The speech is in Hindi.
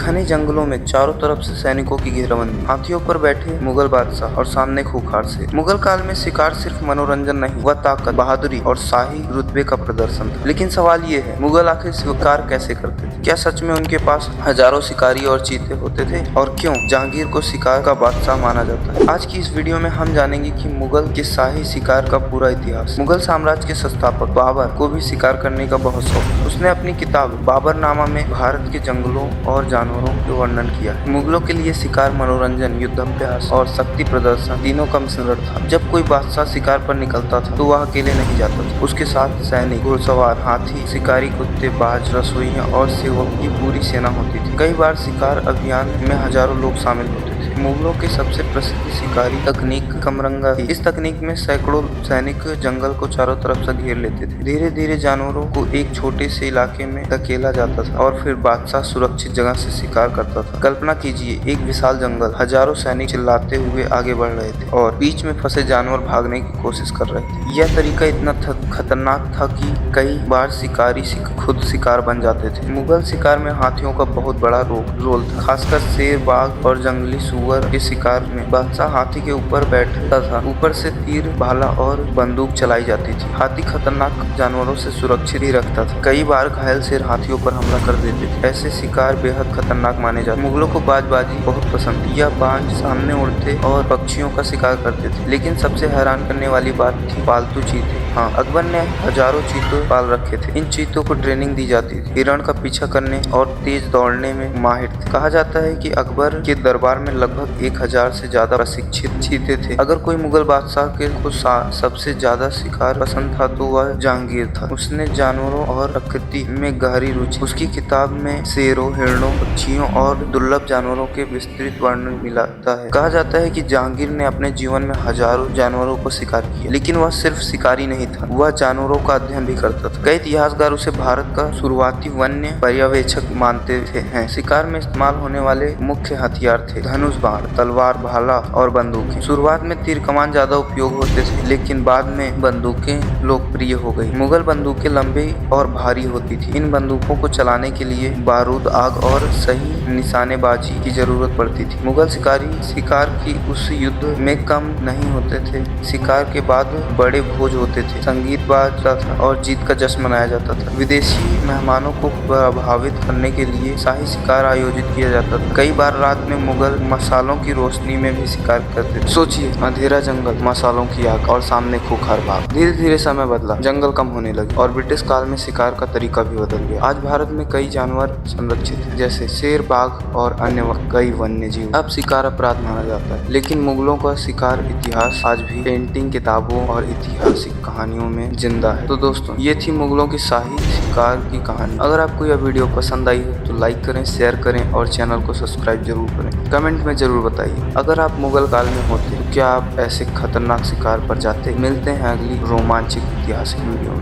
घने जंगलों में चारों तरफ से सैनिकों की घेराबंदी, हाथियों पर बैठे मुगल बादशाह और सामने खूंखार शेर। मुगल काल में शिकार सिर्फ मनोरंजन नहीं, वह ताकत, बहादुरी और शाही रुतबे का प्रदर्शन था। लेकिन सवाल ये है, मुगल आखिर शिकार कैसे करते थे? क्या सच में उनके पास हजारों शिकारी और चीते होते थे? और क्यों जहांगीर को शिकार का बादशाह माना जाता है? आज की इस वीडियो में हम जानेंगे कि मुगल के शाही शिकार का पूरा इतिहास। मुगल साम्राज्य के संस्थापक बाबर को भी शिकार करने का बहुत शौक था। उसने अपनी किताब बाबरनामा में भारत के जंगलों और जानवरों का वर्णन किया है। मुगलों के लिए शिकार मनोरंजन, युद्धाभ्यास और शक्ति प्रदर्शन तीनों का मिश्रण था। जब कोई बादशाह शिकार पर निकलता था तो वह अकेले नहीं जाता था। उसके साथ सैनिक, घुड़सवार, हाथी, शिकारी कुत्ते, बाज, रसोइया और सेवक की पूरी सेना होती थी। कई बार शिकार अभियान में हजारों लोग शामिल होते थे। मुगलों के सबसे प्रसिद्ध शिकारी तकनीक कमरंगा थी। इस तकनीक में सैकड़ों सैनिक जंगल को चारों तरफ से घेर लेते थे। धीरे धीरे जानवरों को एक छोटे से इलाके में धकेला जाता था और फिर बादशाह सुरक्षित जगह से शिकार करता था। कल्पना कीजिए, एक विशाल जंगल, हजारों सैनिक चिल्लाते हुए आगे बढ़ रहे थे और बीच में फंसे जानवर भागने की कोशिश कर रहे थे। यह तरीका इतना खतरनाक था कि कई बार शिकारी खुद शिकार बन जाते थे। मुगल शिकार में हाथियों का बहुत बड़ा रोल था, खासकर शेर, बाघ और जंगली सुअर के शिकार में। बादशाह हाथी के ऊपर बैठता था, ऊपर से तीर, भाला और बंदूक चलाई जाती थी। हाथी खतरनाक जानवरों से सुरक्षित ही रखता था। कई बार घायल शेर हाथियों पर हमला कर देते थे। ऐसे शिकार बेहद खतरनाक माने जाते। मुगलों को बाजबाजी बहुत पसंद थी। यह बाज सामने उड़ते और पक्षियों का शिकार करते थे। लेकिन सबसे हैरान करने वाली बात थी पालतू चीते। हाँ, अकबर ने हजारों चीते पाल रखे थे। इन चीतों को ट्रेनिंग दी जाती थी, हिरण का पीछा करने और तेज दौड़ने में माहिर थे। कहा जाता है कि अकबर के दरबार में लगभग 1000 से ज्यादा प्रशिक्षित चीते थे। अगर कोई मुगल बादशाह को सबसे ज्यादा शिकार पसंद था तो वह जहांगीर था। उसने जानवरों और प्रकृति में गहरी रुचि। उसकी किताब में शेरों, हिरणों, पक्षियों और दुर्लभ जानवरों के विस्तृत वर्णन मिलता है। कहा जाता है कि जहांगीर ने अपने जीवन में हजारों जानवरों को शिकार किया, लेकिन वह सिर्फ शिकारी नहीं था, वह जानवरों का अध्ययन भी करता था। कई इतिहासकार उसे भारत का शुरुआती वन्य पर्यवेक्षक मानते हैं। शिकार में इस्तेमाल होने वाले मुख्य हथियार थे धनुष, बाण, तलवार, भाला और बंदूकें। शुरुआत में तीर कमान ज्यादा उपयोग होते थे, लेकिन बाद में बंदूकें लोकप्रिय हो गई। मुगल बंदूकें लंबी और भारी होती थी। इन बंदूकों को चलाने के लिए बारूद, आग और सही निशानेबाजी की जरूरत पड़ती थी। मुगल शिकारी शिकार की उस युद्ध में कम नहीं होते थे। शिकार के बाद बड़े भोज होते थे, संगीत बाजता था और जीत का जश्न मनाया जाता था। विदेशी मेहमानों को प्रभावित करने के लिए शाही शिकार आयोजित किया जाता था। कई बार रात में मुगल मसालों की रोशनी में भी शिकार करते थे। सोचिए, अंधेरा जंगल, मसालों की आग और सामने खूंखार बाघ। धीरे धीरे समय बदला, जंगल कम होने लगे और ब्रिटिश काल में शिकार का तरीका भी बदल गया। आज भारत में कई जानवर संरक्षित हैं, जैसे शेर, बाघ और अन्य कई वन्य जीव। अब शिकार अपराध माना जाता है, लेकिन मुगलों का शिकार इतिहास आज भी पेंटिंग, किताबों और ऐतिहासिक कहानियों में जिंदा है। तो दोस्तों, ये थी मुगलों की शाही शिकार की कहानी। अगर आपको यह वीडियो पसंद आई हो तो लाइक करें, शेयर करें और चैनल को सब्सक्राइब जरूर करें। कमेंट में जरूर बताइए, अगर आप मुगल काल में होते तो क्या आप ऐसे खतरनाक शिकार पर जाते? मिलते हैं अगली रोमांचक ऐतिहासिक वीडियो में।